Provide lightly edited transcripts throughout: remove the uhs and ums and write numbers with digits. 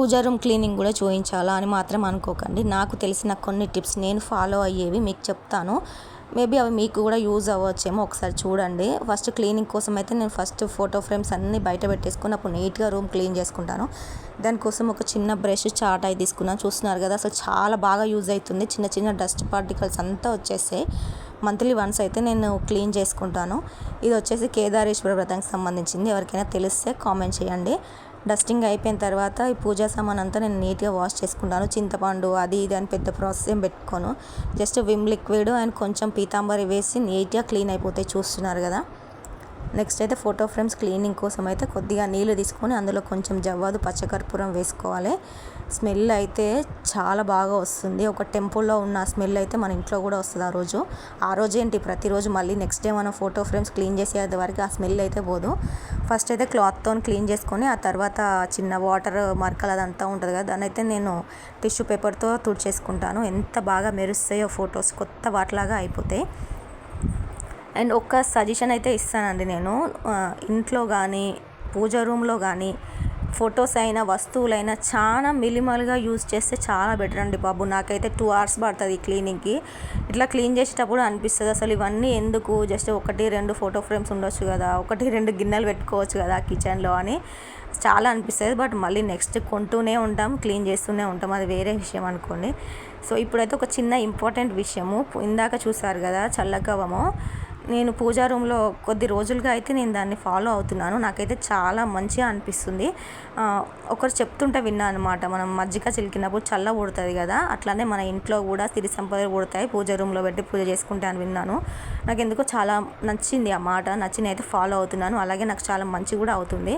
పూజా room cleaning కూడా చూపించాలా అని మాత్రం అనుకోకండి. నాకు తెలిసిన కొన్ని టిప్స్ నేను ఫాలో అయ్యేవి మీకు చెప్తాను. మేబీ అవి మీకు కూడా యూజ్ అవ్వచ్చేమో, ఒకసారి చూడండి. ఫస్ట్ క్లీనింగ్ కోసం అయితే నేను ఫస్ట్ ఫోటో ఫ్రేమ్స్ అన్నీ బయట పెట్టేసుకుని అప్పుడు నీట్గా రూమ్ క్లీన్ చేసుకుంటాను. దానికోసం ఒక చిన్న బ్రష్ చాట్ అయి తీసుకున్నాను. చూస్తున్నారు కదా, అసలు చాలా బాగా యూజ్ అవుతుంది. చిన్న చిన్న డస్ట్ పార్టికల్స్ అంతా వచ్చేసాయి. మంత్లీ వన్స్ అయితే నేను క్లీన్ చేసుకుంటాను. ఇది వచ్చేసి కేదారేశ్వర వ్రతానికి సంబంధించింది. ఎవరికైనా తెలిస్తే కామెంట్ చేయండి. డస్టింగ్ అయిపోయిన తర్వాత ఈ పూజా సామాన్ అంతా నేను నీట్గా వాష్ చేసుకుంటాను. చింతపండు అది ఇది అని పెద్ద ప్రాసెస్ ఏం పెట్టుకోను. జస్ట్ విమ్ లిక్విడ్ అండ్ కొంచెం పీతాంబరి వేసి నీట్గా క్లీన్ అయిపోతాయి. చూస్తున్నారు కదా. నెక్స్ట్ అయితే ఫోటో ఫ్రేమ్స్ క్లీనింగ్ కోసం అయితే కొద్దిగా నీళ్ళు తీసుకొని అందులో కొంచెం జవ్వాదు పచ్చకర్పూరం వేసుకోవాలి. స్మెల్ అయితే చాలా బాగా వస్తుంది. ఒక టెంపుల్లో ఉన్న స్మెల్ అయితే మన ఇంట్లో కూడా వస్తుంది ఆ రోజు ఏంటి ప్రతిరోజు మళ్ళీ నెక్స్ట్ డే మనం ఫోటో ఫ్రేమ్స్ క్లీన్ చేసేది వరకు ఆ స్మెల్ అయితే పోదు. ఫస్ట్ అయితే క్లాత్తో క్లీన్ చేసుకొని ఆ తర్వాత చిన్న వాటర్ మరకలు అదంతా ఉంటుంది కదా, దాన్ని అయితే నేను టిష్యూ పేపర్తో తుడిచేసుకుంటాను. ఎంత బాగా మెరుస్తాయో ఫొటోస్, కొత్త వాటిలాగా అయిపోతాయి. అండ్ ఒక్క సజెషన్ అయితే ఇస్తానండి నేను, ఇంట్లో కానీ పూజా రూమ్లో కానీ ఫొటోస్ అయినా వస్తువులైనా చాలా మినిమల్గా యూజ్ చేస్తే చాలా బెటర్ అండి బాబు. నాకైతే 2 hours పడుతుంది ఈ క్లీనింగ్కి. ఇట్లా క్లీన్ చేసేటప్పుడు అనిపిస్తుంది అసలు ఇవన్నీ ఎందుకు, జస్ట్ 1-2 ఫోటో ఫ్రేమ్స్ ఉండొచ్చు కదా, 1-2 గిన్నెలు పెట్టుకోవచ్చు కదా కిచెన్లో అని చాలా అనిపిస్తుంది. బట్ మళ్ళీ నెక్స్ట్ కొంటూనే ఉంటాం, క్లీన్ చేస్తూనే ఉంటాం, అది వేరే విషయం అనుకోండి. సో ఇప్పుడైతే ఒక చిన్న ఇంపార్టెంట్ విషయము, ఇందాక చూసారు కదా చల్లకవము, నేను పూజా రూమ్లో కొద్ది రోజులుగా అయితే నేను దాన్ని ఫాలో అవుతున్నాను. నాకైతే చాలా మంచిగా అనిపిస్తుంది. ఒకరు చెప్తుంటే విన్నాను అనమాట, మనం మజ్జిగ చిలికినప్పుడు చల్ల పుడుతుంది కదా, అట్లానే మన ఇంట్లో కూడా సిరి సంపదలు పుడతాయి పూజా రూమ్లో పెట్టి పూజ చేసుకుంటే అని విన్నాను. నాకు ఎందుకో చాలా నచ్చింది ఆ మాట, నచ్చి అయితే ఫాలో అవుతున్నాను. అలాగే నాకు చాలా మంచి కూడా అవుతుంది.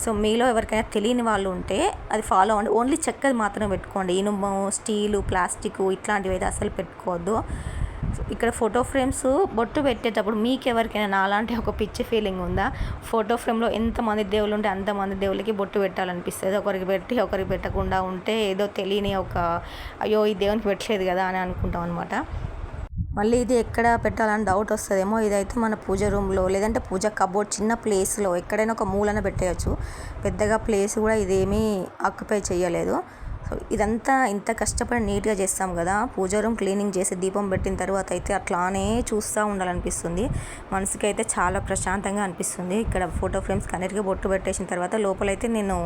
సో మీలో ఎవరికైనా తెలియని వాళ్ళు ఉంటే అది ఫాలో అవ్వండి. ఓన్లీ చెక్కది మాత్రం పెట్టుకోండి. ఇనుము, స్టీలు, ప్లాస్టిక్ ఇట్లాంటివి అయితే అసలు పెట్టుకోవద్దు. ఇక్కడ ఫోటో ఫ్రేమ్స్ బొట్టు పెట్టేటప్పుడు మీకు ఎవరికైనా నాలాంటి ఒక పిచ్చి ఫీలింగ్ ఉందా? ఫోటో ఫ్రేమ్లో ఎంతమంది దేవుళ్ళు ఉంటే అంతమంది దేవుళ్ళకి బొట్టు పెట్టాలనిపిస్తుంది. ఒకరికి పెట్టి ఒకరికి పెట్టకుండా ఉంటే ఏదో తెలియని ఒక అయ్యో ఈ దేవునికి పెట్టలేదు కదా అని అనుకుంటాం అనమాట. మళ్ళీ ఇది ఎక్కడ పెట్టాలని డౌట్ వస్తుందేమో. ఇదైతే మన పూజ రూమ్లో లేదంటే పూజ కబోర్డ్ చిన్న ప్లేస్లో ఎక్కడైనా ఒక మూలన పెట్టేయచ్చు. పెద్దగా ప్లేస్ కూడా ఇదేమీ ఆక్యుపై చేయలేదు. సో ఇదంతా ఇంత కష్టపడి నీట్గా చేస్తాం కదా, పూజా రూమ్ క్లీనింగ్ చేసి దీపం పెట్టిన తర్వాత అయితే అట్లానే చూస్తూ ఉండాలనిపిస్తుంది. మనసుకి అయితే చాలా ప్రశాంతంగా అనిపిస్తుంది. ఇక్కడ ఫోటో ఫ్రేమ్స్ కన్నిటిగా బొట్టు పెట్టేసిన తర్వాత లోపలైతే నేను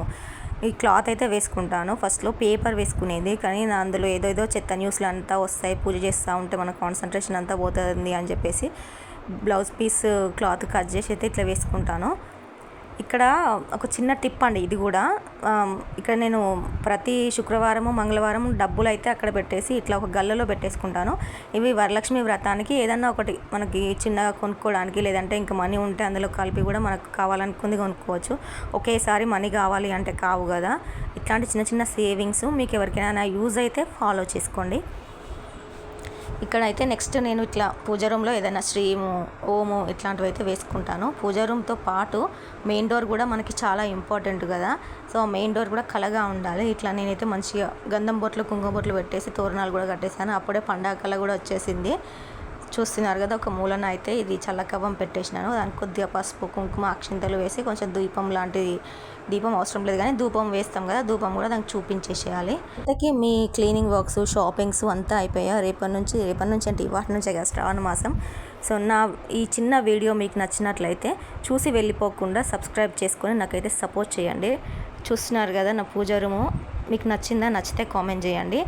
ఈ క్లాత్ అయితే వేసుకుంటాను. ఫస్ట్లో పేపర్ వేసుకునేది, కానీ నా అందులో ఏదో చెత్త న్యూస్లు అంతా వస్తాయి. పూజ చేస్తూ ఉంటే మన కాన్సన్ట్రేషన్ అంతా పోతుంది అని చెప్పేసి బ్లౌజ్ పీస్ క్లాత్ కట్ చేసి అయితే ఇట్లా వేసుకుంటాను. ఇక్కడ ఒక చిన్న టిప్ అండి ఇది కూడా. ఇక్కడ నేను ప్రతి శుక్రవారము మంగళవారం డబ్బులు అయితే అక్కడ పెట్టేసి ఇట్లా ఒక గల్లలో పెట్టేసుకుంటాను. ఇవి వరలక్ష్మి వ్రతానికి ఏదన్నా ఒకటి మనకి చిన్నగా కొనుక్కోవడానికి, లేదంటే ఇంకా మనీ ఉంటే అందులో కలిపి కూడా మనకు కావాలనుకుంది కొనుక్కోవచ్చు. ఒకేసారి మనీ కావాలి అంటే కావు కదా. ఇట్లాంటి చిన్న చిన్న సేవింగ్స్ మీకు ఎవరికైనా యూజ్ అయితే ఫాలో చేసుకోండి. ఇక్కడైతే నెక్స్ట్ నేను ఇట్లా పూజా రూమ్లో ఏదైనా శ్రీము, ఓము ఇట్లాంటివి అయితే వేసుకుంటాను. పూజా రూమ్తో పాటు మెయిన్ డోర్ కూడా మనకి చాలా ఇంపార్టెంట్ కదా. సో మెయిన్ డోర్ కూడా కలగా ఉండాలి. ఇట్లా నేనైతే మంచిగా గంధం బొట్లు, కుంకుమ బొట్లు పెట్టేసి తోరణాలు కూడా కట్టేసాను. అప్పుడే పండగ కళ కూడా వచ్చేసింది. చూస్తున్నారు కదా, ఒక మూలన అయితే ఇది చల్లకవ్వం పెట్టేసినాను. దానికి కొద్దిగా పసుపు, కుంకుమ, అక్షింతలు వేసి కొంచెం దీపం లాంటిది, దీపం అవసరం లేదు కానీ ధూపం వేస్తాం కదా, ధూపం కూడా దానికి చూపించేసేయాలి. ఇంతకీ మీ క్లీనింగ్ వర్క్స్, షాపింగ్స్ అంతా అయిపోయా? రేపటి నుంచి అంటే ఇవాటి నుంచే కదా శ్రావణ మాసం. సో నా ఈ చిన్న వీడియో మీకు నచ్చినట్లయితే చూసి వెళ్ళిపోకుండా సబ్స్క్రైబ్ చేసుకొని నాకైతే సపోర్ట్ చేయండి. చూస్తున్నారు కదా నా పూజా రూము, మీకు నచ్చిందా? నచ్చితే కామెంట్ చేయండి.